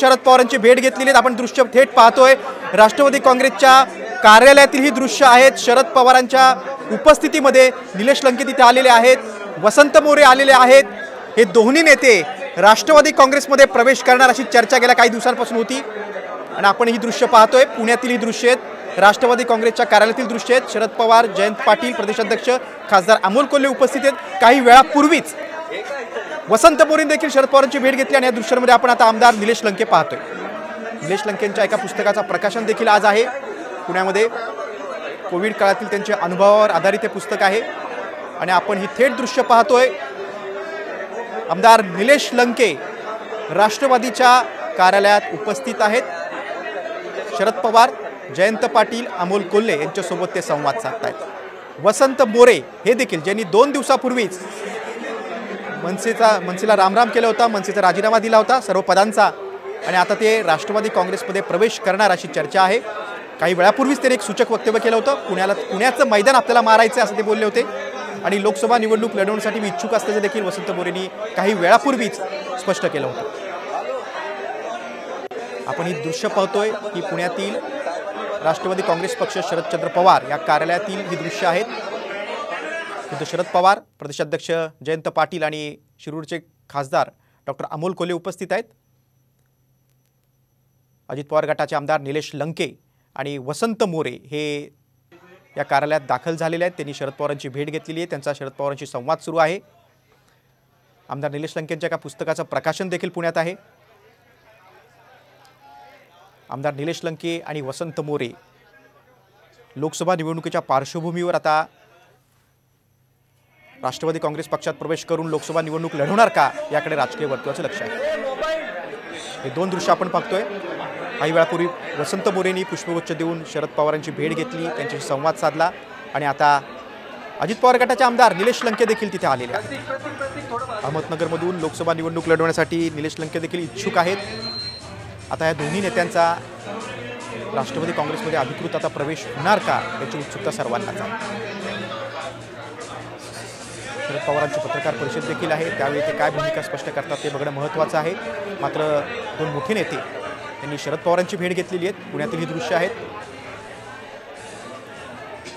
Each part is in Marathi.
शरद पवारांची भेट घेतलेली आहे। आपण दृश्य थेट पाहतोय राष्ट्रवादी काँग्रेसच्या कार्यालयातील ही दृश्य आहेत। शरद पवारांच्या उपस्थितीमध्ये निलेश लंके तिथे आलेले आहेत, वसंत मोरे आलेले आहेत। हे दोन्ही नेते राष्ट्रवादी काँग्रेसमध्ये प्रवेश करणार अशी चर्चा गेल्या काही दिवसांपासून होती आणि आपण ही दृश्य पाहतोय। पुण्यातील ही दृश्य आहेत, राष्ट्रवादी काँग्रेसच्या कार्यालयातील दृश्य आहेत। शरद पवार, जयंत पाटील, प्रदेशाध्यक्ष खासदार अमोल कोल्हे उपस्थित आहेत। काही वेळापूर्वीच वसंत मोरे देखील शरद पवारांची भेट घेतली आणि या दृश्यांमध्ये आपण आता आमदार निलेश लंके पाहतोय। निलेश लंकेंच्या एका पुस्तकाचा प्रकाशन देखील आज आहे पुण्यामध्ये। कोविड काळातील त्यांच्या अनुभवावर आधारित हे पुस्तक आहे आणि आपण ही थेट दृश्य पाहतोय। आमदार निलेश लंके राष्ट्रवादीच्या कार्यालयात उपस्थित आहेत। शरद पवार, जयंत पाटील, अमोल कोल्हे यांच्यासोबत ते संवाद साधतायत। वसंत मोरे हे देखील ज्यांनी 2 दिवसापूर्वीच मनसेला रामराम केला होता, मनसेचा राजीनामा दिला होता सर्व पदांचा आणि आता ते राष्ट्रवादी काँग्रेसमध्ये प्रवेश करणार अशी चर्चा आहे। काही वेळापूर्वीच त्यांनी एक सूचक वक्तव्य केलं होतं। पुण्याचं मैदान आपल्याला मारायचं असं ते बोलले होते आणि लोकसभा निवडणूक लढवण्यासाठी मी इच्छुक असल्याचे देखील वसंत मोरेंनी काही वेळापूर्वीच स्पष्ट केलं होतं। आपण ही दृश्य पाहतोय की पुण्यातील राष्ट्रवादी काँग्रेस पक्ष शरदचंद्र पवार या कार्यालयातील ही दृश्य आहेत। तिथे शरद पवार, प्रदेशाध्यक्ष जयंत पाटील आणि शिरूरचे खासदार डॉक्टर अमोल कोल्हे उपस्थित आहेत। अजित पवार गटाचे आमदार निलेश लंके आणि वसंत मोरे हे या कार्यालयात दाखल झालेले आहेत। त्यांनी शरद पवारांची भेट घेतलेली आहे, त्यांचा शरद पवारांशी संवाद सुरू आहे। आमदार निलेश लंकेंच्या एका पुस्तकाचं प्रकाशन देखील पुण्यात आहे। आमदार निलेश लंके आणि वसंत मोरे लोकसभा निवडणुकीच्या पार्श्वभूमीवर आता राष्ट्रवादी काँग्रेस पक्षात प्रवेश करून लोकसभा निवडणूक लढवणार का याकडे राजकीय वर्तुळाचं लक्ष आहे। हे 2 दृश्य आपण पाहतोय। काही वेळापूर्वी वसंत मोरेंनी पुष्पगुच्छ देऊन शरद पवारांची भेट घेतली, त्यांच्याशी संवाद साधला आणि आता अजित पवार गटाचे आमदार निलेश लंके देखील तिथे आलेले आहेत। अहमदनगरमधून लोकसभा निवडणूक लढवण्यासाठी निलेश लंके देखील इच्छुक आहेत। आता या दोन्ही नेत्यांचा राष्ट्रवादी काँग्रेसमध्ये अधिकृत आता प्रवेश होणार का याची उत्सुकता सर्वांनाच आहे। शरद पवारांची पत्रकार परिषद देखील आहे, त्यावेळी ते काय भूमिका स्पष्ट करतात ते बघणं महत्त्वाचं आहे। मात्र 2 मोठे नेते यांनी शरद पवारांची भेट घेतलेली आहे। पुण्यातील ही दृश्य आहेत।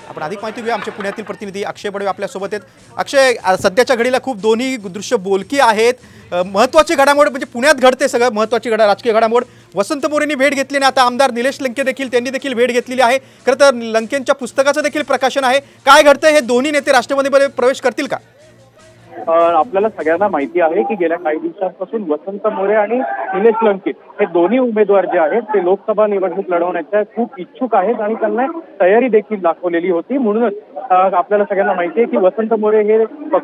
आपण अधिक माहिती घेऊया, आमचे पुण्यातील प्रतिनिधी अक्षय बडवे आपल्यासोबत आहेत। अक्षय, सध्याच्या घडीला खूप दोन्ही दृश्य बोलकी आहेत। महत्त्वाची घडामोड म्हणजे पुण्यात घडते सगळं महत्त्वाची राजकीय घडामोड। वसंत मोरेंनी भेट घेतली आणि आता आमदार निलेश लंके देखील त्यांनी देखील भेट घेतलेली आहे। खरं तर लंकेंच्या पुस्तकाचं देखील प्रकाशन आहे। काय घडतंय, हे दोन्ही नेते राष्ट्रवादीमध्ये प्रवेश करतील का? आपल्याला सगळ्यांना माहिती आहे की गेल्या काही दिवसांपासून वसंत मोरे आणि निलेश लंके हे दोन्ही उमेदवार जे आहेत ते लोकसभा निवडणूक लढवण्याच्या खूप इच्छुक आहेत आणि त्यांना तयारी देखील दाखवलेली होती। म्हणूनच आपल्याला सगळ्यांना माहिती आहे की वसंत मोरे हे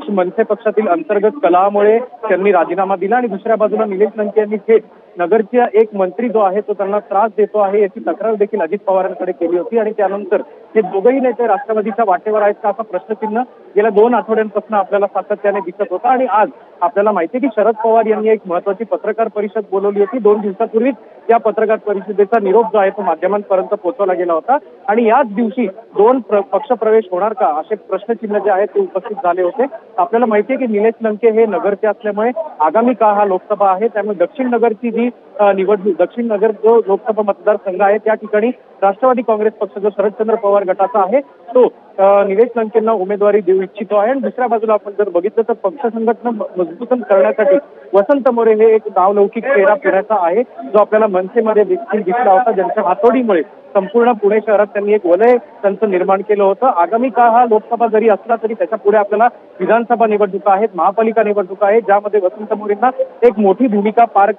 मनसे पक्षातील अंतर्गत कलहामुळे त्यांनी राजीनामा दिला आणि दुसऱ्या बाजूला निलेश लंके यांनी थेट नगरचा एक मंत्री जो आहे तो त्यांना त्रास देतो आहे याची तक्रार देखील अजित पवारांकडे केली होती आणि त्यानंतर हे दोघंही नेते राष्ट्रवादीच्या वाटेवर आहेत का असा प्रश्नचिन्ह गेल्या 2 आठवड्यांपासून आपल्याला सातत्याने दिसत होता। आणि आज आपल्याला माहिती आहे की शरद पवार यांनी एक महत्त्वाची पत्रकार परिषद बोलवली होती। 2 दिवसापूर्वीच या पत्रकार परिषदेचा निरोप जो आहे तो माध्यमांपर्यंत पोहोचवला गेला होता आणि याच दिवशी 2 पक्ष प्रवेश होणार का असे प्रश्नचिन्ह जे आहेत ते उपस्थित झाले होते। आपल्याला माहिती आहे की निलेश लंके हे नगरचे असल्यामुळे आगामी काळ हा लोकसभा आहे, त्यामुळे दक्षिण नगरची जी निवडणूक, दक्षिण नगर जो लोकसभा मतदारसंघ आहे त्या ठिकाणी राष्ट्रवादी काँग्रेस पक्ष जो शरदचंद्र पवार गटाचा आहे तो निलेश लंकेंना उमेदवारी देऊ इच्छितो आहे। आणि दुसऱ्या बाजूला आपण जर बघितलं तर पक्ष संघटना मजबूत करण्यासाठी वसंत मोरे हे एक नावलौकिक चेहरा पुण्याचा आहे जो आपल्याला मनसेमध्ये देखील दिसला होता, ज्यांच्या हातोडीमुळे संपूर्ण पुणे शहरात त्यांनी एक वलय त्यांचं निर्माण केलं होतं। आगामी काळ हा लोकसभा जरी असला तरी त्याच्या पुढे आपल्याला विधानसभा निवडणुका आहेत, महापालिका निवडणुका आहेत, ज्यामध्ये वसंत मोरेंना एक मोठी भूमिका पार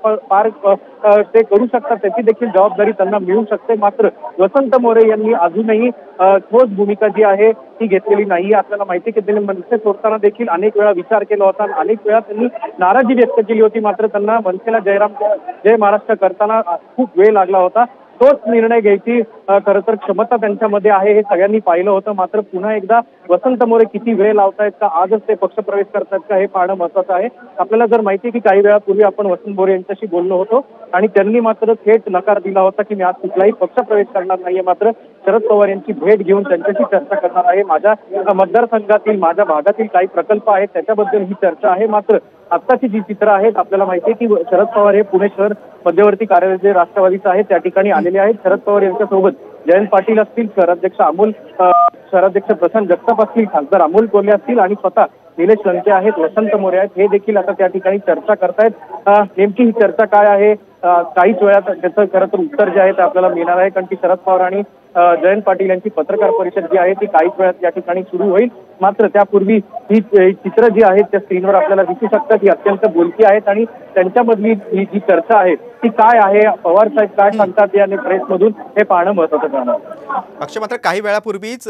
ते करू शकतात, त्याची देखील जबाबदारी त्यांना मिळू शकते। मात्र वसंत मोरे यांनी अजूनही ठोस भूमिका जी आहे ती घेतलेली नाही। आपल्याला माहिती आहे की त्यांनी मनसे सोडताना देखील अनेक वेळा विचार केला होता, अनेक वेळा त्यांनी नाराजी व्यक्त केली होती, मात्र त्यांना मनसेला जय महाराष्ट्र करताना खूप वेळ लागला होता। तोच निर्णय घ्यायची खरं तर क्षमता त्यांच्यामध्ये आहे हे सगळ्यांनी पाहिलं होतं। मात्र पुन्हा एकदा वसंत मोरे किती वेळ लावतायत का, आजच ते पक्ष प्रवेश करतात का हे पाहणं महत्त्वाचं आहे। आपल्याला जर माहिती आहे की काही वेळापूर्वी आपण वसंत मोरे यांच्याशी बोललो होतो आणि त्यांनी मात्र थेट नकार दिला होता की मी आज कुठलाही पक्ष प्रवेश करणार नाहीये। मात्र शरद पवार यांची भेट घेऊन त्यांच्याशी चर्चा करणार आहे। माझ्या मतदारसंघातील माझ्या भागातील काही प्रकल्प आहेत त्याच्याबद्दल ही चर्चा आहे। मात्र आत्ताची जी चित्र आहेत आपल्याला माहिती आहे की शरद पवार हे पुणे शहर मध्यवर्ती कार्यालय जे राष्ट्रवादीचं आहे त्या ठिकाणी आलेले आहेत। शरद पवार यांच्यासोबत जयंत पाटील असतील, शहराध्यक्ष प्रसन्न जगताप असतील, खासदार अमोल कोल्हे असतील आणि स्वतः निलेश लंके आहेत, वसंत मोरे आहेत, हे देखील आता त्या ठिकाणी चर्चा करतायत। नेमकी ही चर्चा काय आहे काहीच वेळात त्याचं खरं तर उत्तर जे आहे ते आपल्याला मिळणार आहे, कारण की शरद पवार आणि जयंत पाटील यांची पत्रकार परिषद जी आहे ती काहीच वेळात या ठिकाणी सुरू होईल। मात्र त्यापूर्वी ही चित्र जी आहेत त्या स्क्रीनवर आपल्याला दिसू शकतात, ही अत्यंत बोलकी आहेत आणि त्यांच्यामधली ही जी चर्चा आहे ती काय आहे, पवार साहेब काय सांगतात या प्रेसमधून हे पाहणं महत्त्वाचं ठरणार। अक्षय, मात्र काही वेळापूर्वीच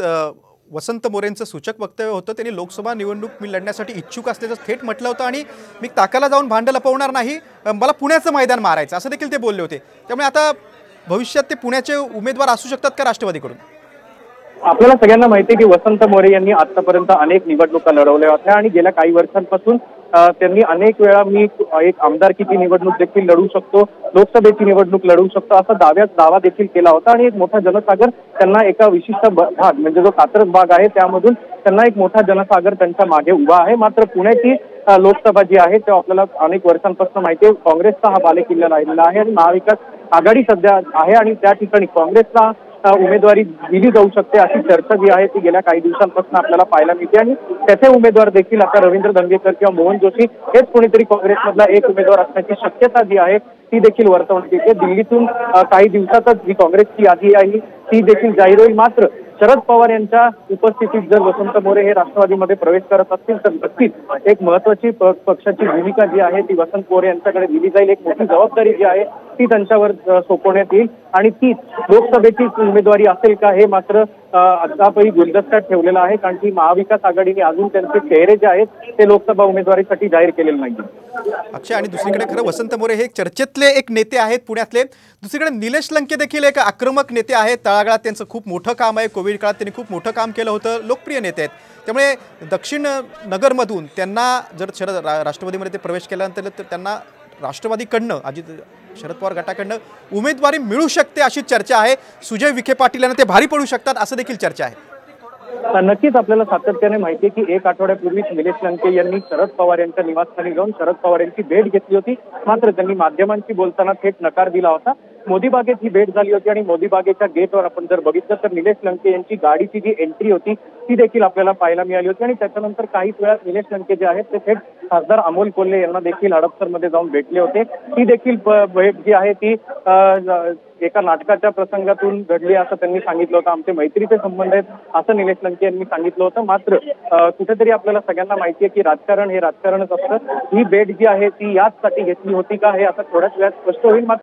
वसंत मोरेंचं सूचक वक्तव्य होतं। त्यांनी लोकसभा निवडणूक मी लढण्यासाठी इच्छुक असल्याचं थेट म्हटलं होतं आणि मी ताकाला जाऊन भांडं लपवणार नाही, मला पुण्याचं मैदान मारायचं असं देखील ते बोलले होते। त्यामुळे आता भविष्यात ते पुण्याचे उमेदवार असू शकतात का राष्ट्रवादीकडून? आपल्याला सगळ्यांना माहिती आहे की वसंत मोरे यांनी आतापर्यंत अनेक निवडणुका लढवल्या होत्या आणि गेल्या काही वर्षांपासून त्यांनी अनेक वेळा मी एक आमदारकीची निवडणूक देखील लढू शकतो, लोकसभेची निवडणूक लढवू शकतो असा दावा देखील केला होता आणि एक मोठा जनसागर त्यांना एका विशिष्ट भाग म्हणजे जो कात्रज भाग आहे त्यामधून त्यांना एक मोठा जनसागर त्यांच्या मागे उभा आहे। मात्र पुण्याची लोकसभा जी आहे तेव्हा आपल्याला अनेक वर्षांपासून माहिती आहे काँग्रेसचा हा बालेकिल्ला राहिलेला आहे आणि महाविकास आघाडी सध्या आहे आणि त्या ठिकाणी काँग्रेसला उमेदवारी दिली जाऊ शकते अशी चर्चा जी आहे ती गेल्या काही दिवसांपासून आपल्याला पाहायला मिळते आणि त्याचे उमेदवार देखील आता रवींद्र धंगेकर किंवा मोहन जोशी हेच कोणीतरी काँग्रेसमधला एक उमेदवार असण्याची शक्यता जी आहे ती देखील वर्तवण्यात येते। दिल्लीतून काही दिवसातच जी काँग्रेसची यादी आहे ती देखील जाहीर होईल। मात्र शरद पवार यांच्या उपस्थितीत जर वसंत मोरे हे राष्ट्रवादीमध्ये प्रवेश करत असतील तर नक्कीच एक महत्वाची पक्षाची भूमिका जी आहे ती वसंत मोरे यांच्याकडे दिली जाईल। एक मोठी जबाबदारी जी आहे ती त्यांच्यावर सोपवण्यात येईल आणि ती लोकसभेची उमेदवारी असेल का हे मात्र अद्यापही गुलदस्त्यात ठेवलेलं आहे, कारण की महाविकास आघाडीने अजून त्यांचे चेहरे जे आहेत ते लोकसभा उमेदवारीसाठी जाहीर केलेले नाही। अक्षय, आणि दुसरीकडे खरं वसंत मोरे हे चर्चेतले एक नेते आहेत पुण्यातले, दुसरीकडे निलेश लंके देखील एक आक्रमक नेते आहेत। तळागाळात त्यांचं खूप मोठं काम आहे, कोविड काळात त्यांनी खूप मोठं काम केलं होतं, लोकप्रिय नेते आहेत। त्यामुळे दक्षिण नगरमधून त्यांना जर राष्ट्रवादीमध्ये ते प्रवेश केल्यानंतर तर त्यांना राष्ट्रवादीकडनं शरद पवार गटाकडनं उमेदवारी मिळू शकते अशी चर्चा आहे। सुजय विखे पाटील यांना ते भारी पडू शकतात असं देखील चर्चा आहे। नक्कीच आपल्याला सातत्याने माहिती आहे की एक आठवड्यापूर्वीच निलेश लंके यांनी शरद पवार यांच्या निवासस्थानी जाऊन शरद पवार यांची भेट घेतली होती। मात्र त्यांनी माध्यमांशी बोलताना थेट नकार दिला होता। मोदी बागेत ही भेट झाली होती आणि मोदी बागेच्या गेटवर आपण जर बघितलं तर निलेश लंके यांची गाडीची जी एंट्री होती ती देखील आपल्याला पाहायला मिळाली होती आणि त्याच्यानंतर काहीच वेळात निलेश लंके जे आहेत ते थेट खासदार अमोल कोल्हे यांना देखील हडपसरमध्ये जाऊन भेटले होते। ती देखील भेट जी आहे ती एका नाटकाच्या प्रसंगातून घडली असं त्यांनी सांगितलं होतं। आमचे मैत्रीचे संबंध आहेत असं निलेश लंके यांनी सांगितलं होतं। मात्र कुठेतरी आपल्याला सगळ्यांना माहिती आहे की राजकारण हे राजकारणच असतं। ही भेट जी आहे ती याचसाठी घेतली होती का हे आता थोड्याच वेळात स्पष्ट होईल।